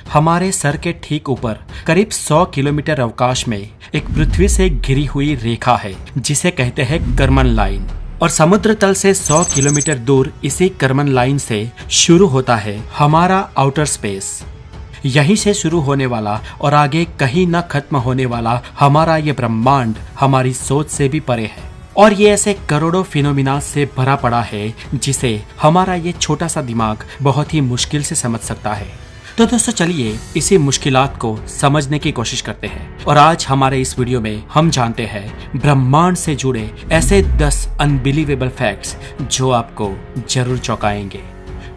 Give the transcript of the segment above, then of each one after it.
हमारे सर के ठीक ऊपर करीब 100 किलोमीटर अवकाश में एक पृथ्वी से घिरी हुई रेखा है जिसे कहते हैं कर्मन लाइन। और समुद्र तल से 100 किलोमीटर दूर इसी कर्मन लाइन से शुरू होता है हमारा आउटर स्पेस। यहीं से शुरू होने वाला और आगे कहीं न खत्म होने वाला हमारा ये ब्रह्मांड हमारी सोच से भी परे है और ये ऐसे करोड़ों फिनोमिना से भरा पड़ा है जिसे हमारा ये छोटा सा दिमाग बहुत ही मुश्किल से समझ सकता है। तो दोस्तों चलिए इसी मुश्किलात को समझने की कोशिश करते हैं और आज हमारे इस वीडियो में हम जानते हैं ब्रह्मांड से जुड़े ऐसे 10 अनबिलीवेबल फैक्ट्स जो आपको जरूर चौंकाएंगे।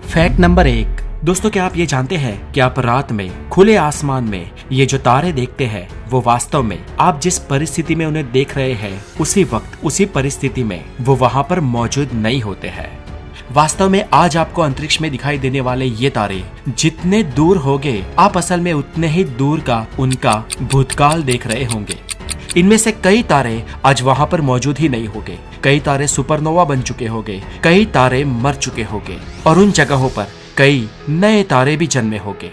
फैक्ट नंबर 1, दोस्तों क्या आप ये जानते हैं कि आप रात में खुले आसमान में ये जो तारे देखते हैं वो वास्तव में आप जिस परिस्थिति में उन्हें देख रहे हैं उसी वक्त उसी परिस्थिति में वो वहां पर मौजूद नहीं होते हैं। वास्तव में आज आपको अंतरिक्ष में दिखाई देने वाले ये तारे जितने दूर होंगे आप असल में उतने ही दूर का उनका भूतकाल देख रहे होंगे। इनमें से कई तारे आज वहां पर मौजूद ही नहीं होंगे, कई तारे सुपरनोवा बन चुके होंगे, कई तारे मर चुके होंगे और उन जगहों पर कई नए तारे भी जन्मे होंगे।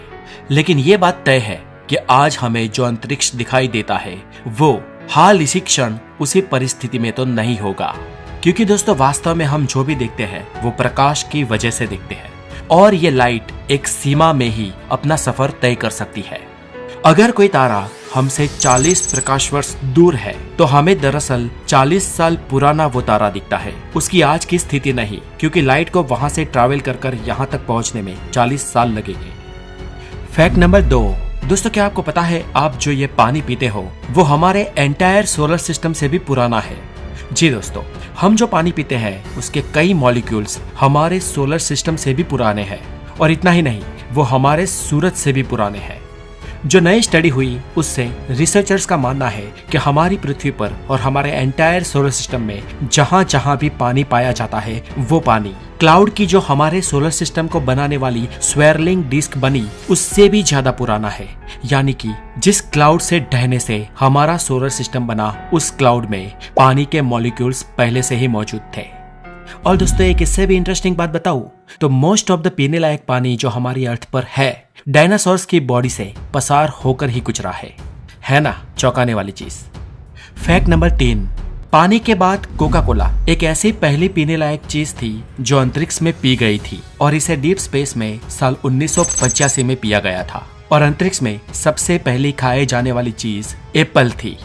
लेकिन ये बात तय है कि आज हमें जो अंतरिक्ष दिखाई देता है वो हाल इसी क्षण उसी परिस्थिति में तो नहीं होगा, क्योंकि दोस्तों वास्तव में हम जो भी देखते हैं वो प्रकाश की वजह से देखते हैं और ये लाइट एक सीमा में ही अपना सफर तय कर सकती है। अगर कोई तारा हमसे 40 प्रकाश वर्ष दूर है तो हमें दरअसल 40 साल पुराना वो तारा दिखता है, उसकी आज की स्थिति नहीं, क्योंकि लाइट को वहां से ट्रैवल कर यहाँ तक पहुंचने में 40 साल लगेंगे। फैक्ट नंबर 2, दोस्तों क्या आपको पता है आप जो ये पानी पीते हो वो हमारे एंटायर सोलर सिस्टम से भी पुराना है। जी दोस्तों, हम जो पानी पीते हैं उसके कई मॉलिक्यूल्स हमारे सोलर सिस्टम से भी पुराने हैं और इतना ही नहीं वो हमारे सूरज से भी पुराने हैं। जो नई स्टडी हुई उससे रिसर्चर्स का मानना है कि हमारी पृथ्वी पर और हमारे एंटायर सोलर सिस्टम में जहां जहां भी पानी पाया जाता है वो पानी क्लाउड की जो हमारे सोलर सिस्टम को बनाने वाली स्वेरलिंग डिस्क बनी उससे भी ज्यादा पुराना है। यानी कि जिस क्लाउड से ढहने से हमारा सोलर सिस्टम बना उस क्लाउड में पानी के मॉलिक्यूल्स पहले से ही मौजूद थे। और दोस्तों एक इससे भी इंटरेस्टिंग बात बताऊं तो मोस्ट ऑफ द पीने लायक पानी जो हमारी अर्थ पर है डायनासोर्स की बॉडी से पसार होकर ही गुजरा है ना, चौंकाने वाली चीज। फैक्ट नंबर 3, पानी के बाद कोका कोला एक ऐसी पहली पीने लायक चीज थी जो अंतरिक्ष में पी गई थी और इसे डीप स्पेस में साल 1985 में पिया गया था और अंतरिक्ष में सबसे पहली खाए जाने वाली चीज एप्पल थी।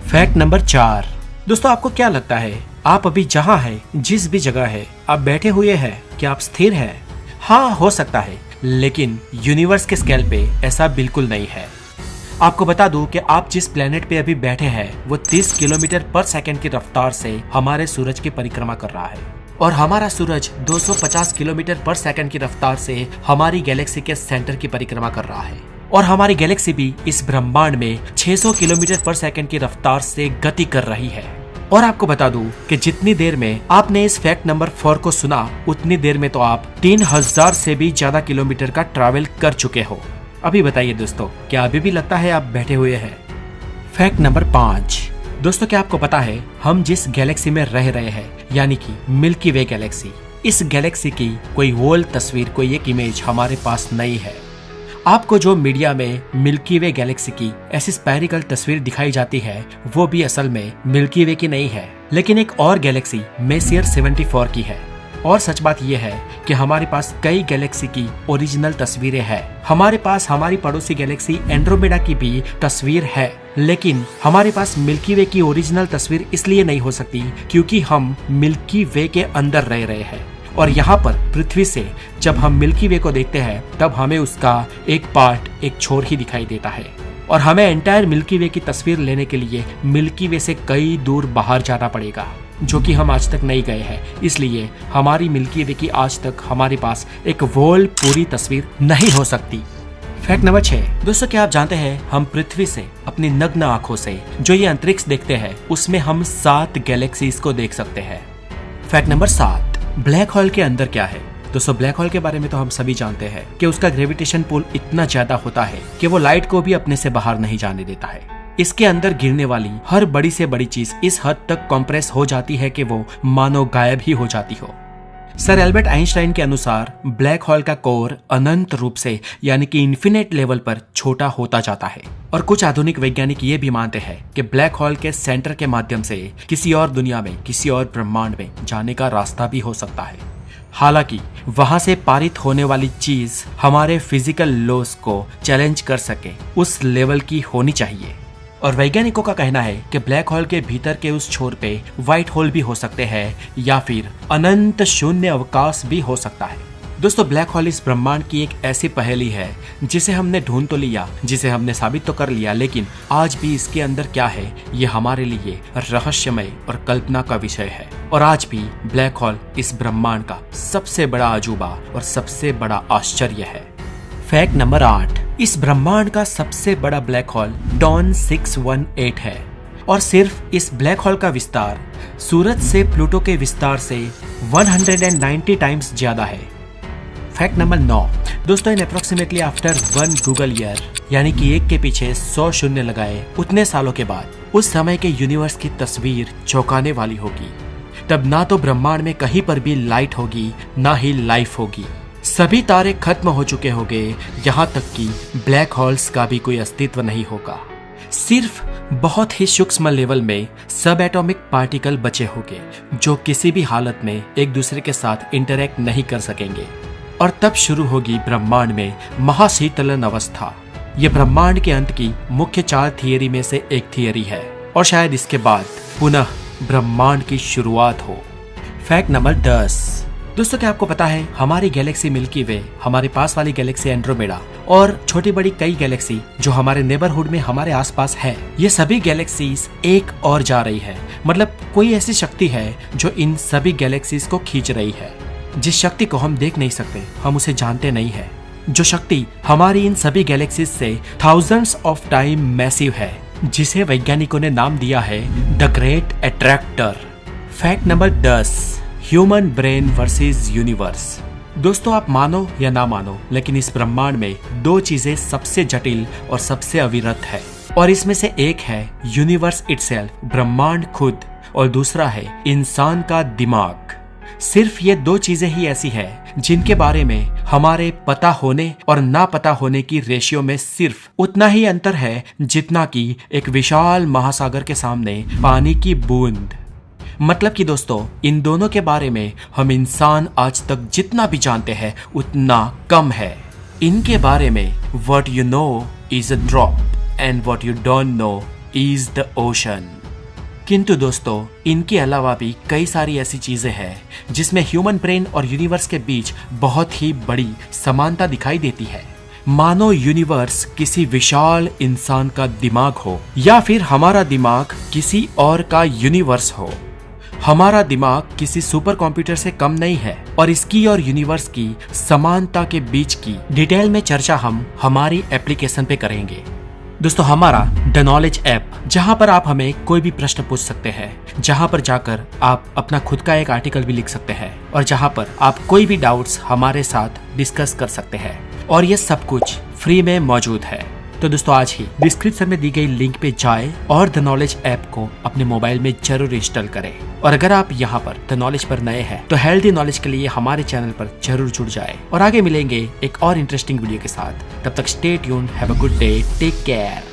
फैक्ट नंबर 4, दोस्तों आपको क्या लगता है आप अभी जहां है जिस भी जगह है आप बैठे हुए हैं क्या आप स्थिर हैं? हाँ हो सकता है, लेकिन यूनिवर्स के स्केल पे ऐसा बिल्कुल नहीं है। आपको बता दूं कि आप जिस प्लेनेट पे अभी बैठे हैं वो 30 किलोमीटर पर सेकंड की रफ्तार से हमारे सूरज की परिक्रमा कर रहा है और हमारा सूरज 250 किलोमीटर पर सेकंड की रफ्तार से हमारी गैलेक्सी के सेंटर की परिक्रमा कर रहा है और हमारी गैलेक्सी भी इस ब्रह्मांड में 600 किलोमीटर पर सेकंड की रफ्तार से गति कर रही है। और आपको बता दूं कि जितनी देर में आपने इस फैक्ट नंबर 4 को सुना उतनी देर में तो आप 3000 से भी ज्यादा किलोमीटर का ट्रैवल कर चुके हो। अभी बताइए दोस्तों क्या अभी भी लगता है आप बैठे हुए हैं? फैक्ट नंबर 5, दोस्तों क्या आपको पता है हम जिस गैलेक्सी में रह रहे हैं यानी कि मिल्की वे गैलेक्सी, इस गैलेक्सी की कोई होल तस्वीर कोई एक इमेज हमारे पास नहीं है। आपको जो मीडिया में मिल्की वे गैलेक्सी की ऐसी स्पेरिकल तस्वीर दिखाई जाती है वो भी असल में मिल्की वे की नहीं है, लेकिन एक और गैलेक्सी मेसियर 74 की है। और सच बात यह है कि हमारे पास कई गैलेक्सी की ओरिजिनल तस्वीरें हैं। हमारे पास हमारी पड़ोसी गैलेक्सी एंड्रोमेडा की भी तस्वीर है, लेकिन हमारे पास मिल्की वे की ओरिजिनल तस्वीर इसलिए नहीं हो सकती क्योंकि हम मिल्की वे के अंदर रह रहे हैं और यहाँ पर पृथ्वी से जब हम मिल्की वे को देखते हैं तब हमें उसका एक पार्ट एक छोर ही दिखाई देता है और हमें एंटायर मिल्की वे की तस्वीर लेने के लिए मिल्की वे से कई दूर बाहर जाना पड़ेगा, जो कि हम आज तक नहीं गए हैं। इसलिए हमारी मिल्की वे की आज तक हमारे पास एक होल पूरी तस्वीर नहीं हो सकती। फैक्ट नंबर 6, दोस्तों क्या आप जानते हैं हम पृथ्वी से अपनी नग्न आंखों से जो ये अंतरिक्ष देखते हैं उसमें हम 7 गैलेक्सीज को देख सकते हैं। फैक्ट नंबर 7, ब्लैक होल के अंदर क्या है? दोस्तों ब्लैक होल के बारे में तो हम सभी जानते हैं कि उसका ग्रेविटेशन पुल इतना ज्यादा होता है कि वो लाइट को भी अपने से बाहर नहीं जाने देता है। इसके अंदर गिरने वाली हर बड़ी से बड़ी चीज इस हद तक कॉम्प्रेस हो जाती है कि वो मानो गायब ही हो जाती हो। सर एल्बर्ट आइंस्टाइन के अनुसार ब्लैक होल का कोर अनंत रूप से यानी कि इन्फिनिट लेवल पर छोटा होता जाता है और कुछ आधुनिक वैज्ञानिक ये भी मानते हैं कि ब्लैक होल के सेंटर के माध्यम से किसी और दुनिया में, किसी और ब्रह्मांड में जाने का रास्ता भी हो सकता है। हालांकि वहां से पारित होने वाली चीज हमारे फिजिकल लॉस को चैलेंज कर सके उस लेवल की होनी चाहिए। और वैज्ञानिकों का कहना है कि ब्लैक होल के भीतर के उस छोर पे व्हाइट होल भी हो सकते हैं या फिर अनंत शून्य अवकाश भी हो सकता है। दोस्तों, ब्लैक होल इस ब्रह्मांड की एक ऐसी पहेली है जिसे हमने ढूंढ तो लिया, जिसे हमने साबित तो कर लिया, लेकिन आज भी इसके अंदर क्या है ये हमारे लिए रहस्यमय और कल्पना का विषय है। और आज भी ब्लैक होल इस ब्रह्मांड का सबसे बड़ा अजूबा और सबसे बड़ा आश्चर्य है। फैक्ट नंबर 8, इस ब्रह्मांड का सबसे बड़ा ब्लैक होल डॉन 618 है और सिर्फ इस ब्लैक होल का विस्तार सूरज से प्लूटो के विस्तार से 190 टाइम्स ज्यादा है। फैक्ट नंबर 9, दोस्तों, इन अप्रोक्सीमेटली आफ्टर 1 गूगल ईयर यानी कि एक के पीछे 100 शून्य लगाए उतने सालों के बाद उस समय के यूनिवर्स की तस्वीर चौंकाने वाली होगी। तब ना तो ब्रह्मांड में कहीं पर भी लाइट होगी, ना ही लाइफ होगी। सभी तारे खत्म हो चुके होंगे, यहाँ तक कि ब्लैक होल्स का भी कोई अस्तित्व नहीं होगा। सिर्फ बहुत ही सूक्ष्म लेवल में सब एटॉमिक पार्टिकल बचे होंगे जो किसी भी हालत में एक दूसरे के साथ इंटरैक्ट नहीं कर सकेंगे। और तब शुरू होगी ब्रह्मांड में महाशीतलन अवस्था। ये ब्रह्मांड के अंत की मुख्य 4 थियरी में से एक थियरी है और शायद इसके बाद पुनः ब्रह्मांड की शुरुआत हो। फैक्ट नंबर 10, दोस्तों, क्या आपको पता है हमारी गैलेक्सी मिल्की वे, हमारे पास वाली गैलेक्सी एंड्रोमेडा और छोटी बड़ी कई गैलेक्सी जो हमारे नेबरहुड में हमारे आसपास है, ये सभी गैलेक्सीज एक और जा रही है। मतलब कोई ऐसी शक्ति है जो इन सभी गैलेक्सीज को खींच रही है। जिस शक्ति को हम देख नहीं सकते, हम उसे जानते नहीं है, जो शक्ति हमारी इन सभी गैलेक्सीज से थाउजेंड्स ऑफ टाइम मैसिव है, जिसे वैज्ञानिकों ने नाम दिया है the great attractor. Fact number 10, human brain versus universe. दोस्तों, आप मानो या ना मानो, लेकिन इस ब्रह्मांड में 2 चीजें सबसे जटिल और सबसे अविरत है और इसमें से एक है यूनिवर्स इटसेल्फ, ब्रह्मांड खुद, और दूसरा है इंसान का दिमाग। सिर्फ ये 2 चीजें ही ऐसी है जिनके बारे में हमारे पता होने और ना पता होने की रेशियो में सिर्फ उतना ही अंतर है जितना कि एक विशाल महासागर के सामने पानी की बूंद। मतलब कि दोस्तों, इन दोनों के बारे में हम इंसान आज तक जितना भी जानते हैं उतना कम है। इनके बारे में what you know is a drop and what you don't know is the ocean। किंतु दोस्तों, इनके अलावा भी कई सारी ऐसी चीजें हैं जिसमें ह्यूमन ब्रेन और यूनिवर्स के बीच बहुत ही बड़ी समानता दिखाई देती है। मानो यूनिवर्स किसी विशाल इंसान का दिमाग हो या फिर हमारा दिमाग किसी और का यूनिवर्स हो। हमारा दिमाग किसी सुपर कंप्यूटर से कम नहीं है और इसकी और यूनिवर्स की समानता के बीच की डिटेल में चर्चा हम हमारी एप्लीकेशन पे करेंगे। दोस्तों, हमारा द नॉलेज ऐप, जहां पर आप हमें कोई भी प्रश्न पूछ सकते हैं, जहां पर जाकर आप अपना खुद का एक आर्टिकल भी लिख सकते हैं और जहां पर आप कोई भी डाउट्स हमारे साथ डिस्कस कर सकते हैं, और ये सब कुछ फ्री में मौजूद है। तो दोस्तों, आज ही डिस्क्रिप्शन में दी गई लिंक पे जाएं और द नॉलेज ऐप को अपने मोबाइल में जरूर इंस्टॉल करें। और अगर आप यहाँ पर द नॉलेज पर नए हैं तो हेल्दी नॉलेज के लिए हमारे चैनल पर जरूर जुड़ जाए। और आगे मिलेंगे एक और इंटरेस्टिंग वीडियो के साथ। तब तक stay tuned, have a good day, take care.